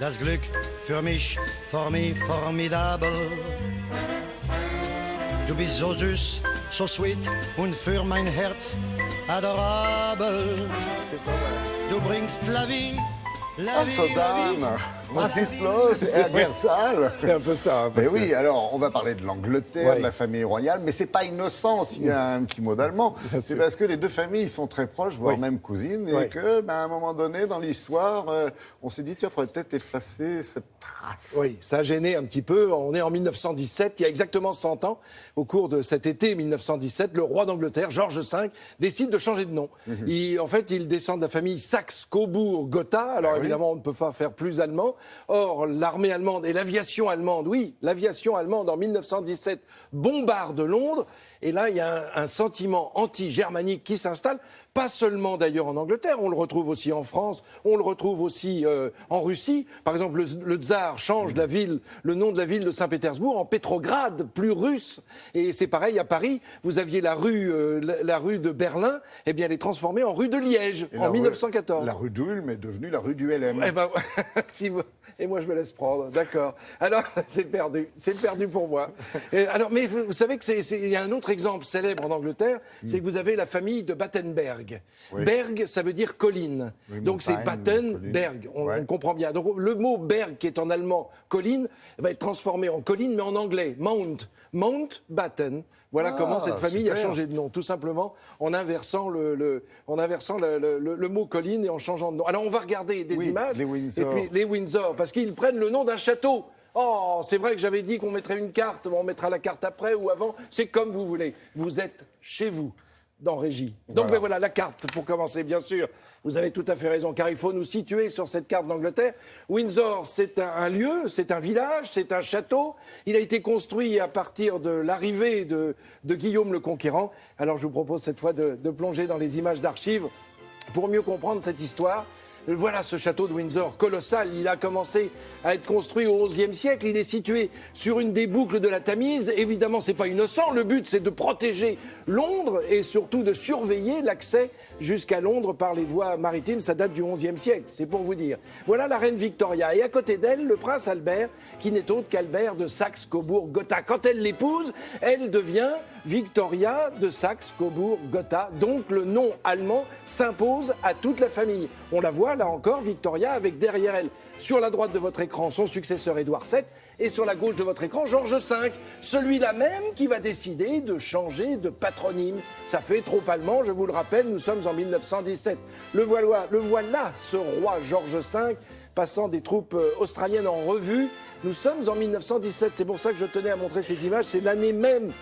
Das Glück für mich formidabel. Du bist so süß, so sweet und für mein Herz adorabel. Du bringst la vie, la vie, la vie. Francis Loos et Aguerçal. C'est un peu ça. Mais oui, alors on va parler de l'Angleterre, de la famille royale, mais c'est pas innocent s'il y a un petit mot d'allemand. C'est parce que les deux familles sont très proches, voire même cousines, et que, à un moment donné, dans l'histoire, on s'est dit, tiens, il faudrait peut-être effacer cette trace. Oui, ça a gêné un petit peu. On est en 1917, il y a exactement 100 ans. Au cours de cet été 1917, le roi d'Angleterre, George V, décide de changer de nom. En fait, il descend de la famille Saxe-Cobourg-Gotha. Alors évidemment, on ne peut pas faire plus allemand. Or, l'armée allemande et l'aviation allemande, l'aviation allemande en 1917 bombarde Londres. Et là, il y a un sentiment anti-germanique qui s'installe. Pas seulement d'ailleurs en Angleterre, on le retrouve aussi en France, on le retrouve aussi en Russie. Par exemple, le tsar change le nom de la ville de Saint-Pétersbourg en Pétrograd, plus russe. Et c'est pareil à Paris, vous aviez la rue de Berlin, eh bien elle est transformée en rue de Liège en 1914. La rue d'Ulm est devenue la rue du LM. Eh ben, et moi je me laisse prendre, d'accord. Alors c'est perdu pour moi. Mais vous savez il y a un autre exemple célèbre en Angleterre, c'est que vous avez la famille de Battenberg. Berg, ça veut dire colline. Donc c'est Battenberg, on comprend bien. Donc le mot berg, qui est en allemand colline, va être transformé en colline, mais en anglais, Mountbatten. Voilà comment cette famille a changé de nom, tout simplement en inversant le mot colline et en changeant de nom. Alors on va regarder des images, les Windsor. Et puis les Windsor, parce qu'ils prennent le nom d'un château. Oh, c'est vrai que j'avais dit qu'on mettrait une carte, on mettra la carte après ou avant, c'est comme vous voulez. Vous êtes chez vous. Dans Régie. Donc voilà la carte pour commencer, bien sûr. Vous avez tout à fait raison, car il faut nous situer sur cette carte d'Angleterre. Windsor, c'est un lieu, c'est un village, c'est un château. Il a été construit à partir de l'arrivée de Guillaume le Conquérant. Alors je vous propose cette fois de plonger dans les images d'archives pour mieux comprendre cette histoire. Voilà ce château de Windsor, colossal. Il a commencé à être construit au XIe siècle. Il est situé sur une des boucles de la Tamise. Évidemment, c'est pas innocent. Le but, c'est de protéger Londres et surtout de surveiller l'accès jusqu'à Londres par les voies maritimes. Ça date du XIe siècle, c'est pour vous dire. Voilà la reine Victoria. Et à côté d'elle, le prince Albert, qui n'est autre qu'Albert de Saxe-Cobourg-Gotha. Quand elle l'épouse, elle devient Victoria de Saxe-Cobourg-Gotha. Donc le nom allemand s'impose à toute la famille. On la voit là encore, Victoria, avec derrière elle, sur la droite de votre écran, son successeur Édouard VII, et sur la gauche de votre écran, George V, celui-là même qui va décider de changer de patronyme. Ça fait trop allemand, je vous le rappelle, nous sommes en 1917. Le voilà, ce roi George V, passant des troupes australiennes en revue. Nous sommes en 1917, c'est pour ça que je tenais à montrer ces images, c'est l'année même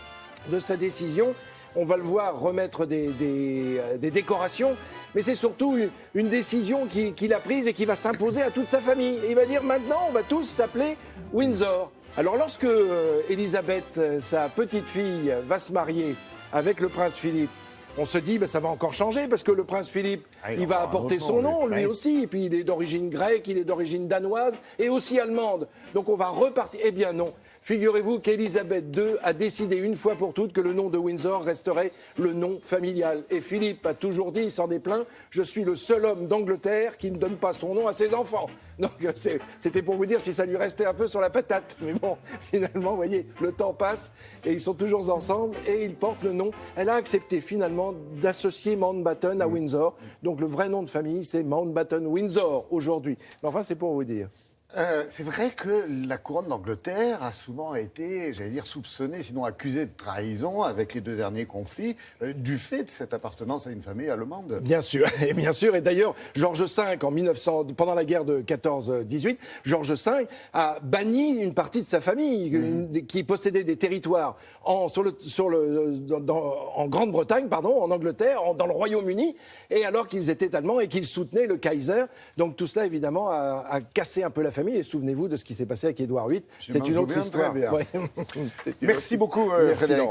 de sa décision. On va le voir remettre des décorations, mais c'est surtout une décision qu'il a prise et qui va s'imposer à toute sa famille. Et il va dire maintenant, on va tous s'appeler Windsor. Alors lorsque Elisabeth, sa petite fille, va se marier avec le prince Philippe, on se dit, ça va encore changer parce que le prince Philippe, il va apporter son nom, lui aussi. Et puis il est d'origine grecque, il est d'origine danoise et aussi allemande. Donc on va repartir. Eh bien non. Figurez-vous qu'Élisabeth II a décidé une fois pour toutes que le nom de Windsor resterait le nom familial. Et Philippe a toujours dit, il s'en est plaint, je suis le seul homme d'Angleterre qui ne donne pas son nom à ses enfants. Donc c'était pour vous dire si ça lui restait un peu sur la patate. Mais bon, finalement, vous voyez, le temps passe et ils sont toujours ensemble et ils portent le nom. Elle a accepté finalement d'associer Mountbatten à Windsor. Donc le vrai nom de famille, c'est Mountbatten-Windsor aujourd'hui. Mais enfin, c'est pour vous dire. C'est vrai que la couronne d'Angleterre a souvent été, j'allais dire, soupçonnée, sinon accusée de trahison avec les deux derniers conflits, du fait de cette appartenance à une famille allemande. Bien sûr. Et d'ailleurs, George V, pendant la guerre de 14-18, George V a banni une partie de sa famille qui possédait des territoires en Grande-Bretagne, en Angleterre, dans le Royaume-Uni, et alors qu'ils étaient allemands et qu'ils soutenaient le Kaiser. Donc tout cela, évidemment, a cassé un peu la famille. Et souvenez-vous de ce qui s'est passé avec Édouard VIII. C'est une autre histoire. Merci beaucoup, Frédéric.